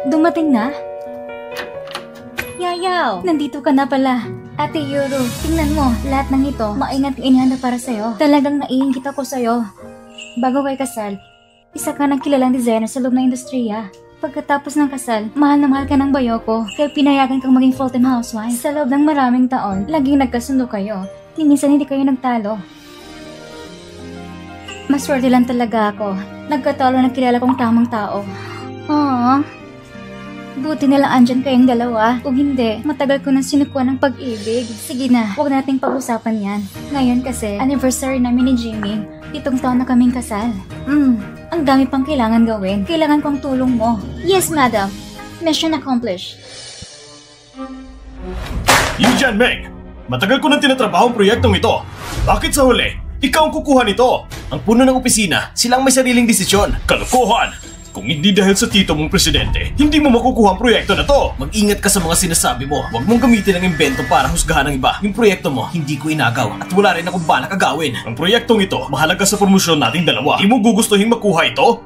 Dumating na? Yayaw! Nandito ka na pala. Ate Yuru, tingnan mo, lahat ng ito, maingat yung inihanda para sa'yo. Talagang naiingit ako sa'yo. Bago kay kasal, isa ka ng kilalang designer sa loob ng industriya. Pagkatapos ng kasal, mahal na mahal ka ng bayo ko, kaya pinayagan kang maging full-time housewife. Sa loob ng maraming taon, laging nagkasundo kayo. Minsan hindi kayo nagtalo. Maswerte lang talaga ako. Nagkatalo na kilala kong tamang tao. Aww. Buti na lang andyan kayong dalawa. Kung hindi, matagal ko nang sinukuan ng pag-ibig. Sige na, huwag nating pag-usapan yan. Ngayon kasi, anniversary namin ni Jimmy. 7 taon na kaming kasal. Ang dami pang kailangan gawin. Kailangan kong tulong mo. Yes, madam. Mission accomplished. Yujian Meng! Matagal ko nang tinatrabaho ang proyektong ito. Bakit sa huli, ikaw ang kukuha nito? Ang puno ng opisina, silang may sariling desisyon. Kalokohan! Kung hindi dahil sa tito mong presidente, hindi mo makukuha ang proyekto na to. Mag-ingat ka sa mga sinasabi mo. Huwag mong gamitin ang imbento para husgahan ng iba. Yung proyekto mo, hindi ko inagaw at wala rin akong balak agawin. Ang proyektong ito, mahalaga sa promosyon nating dalawa. Hindi mo gugustuhin makuha ito?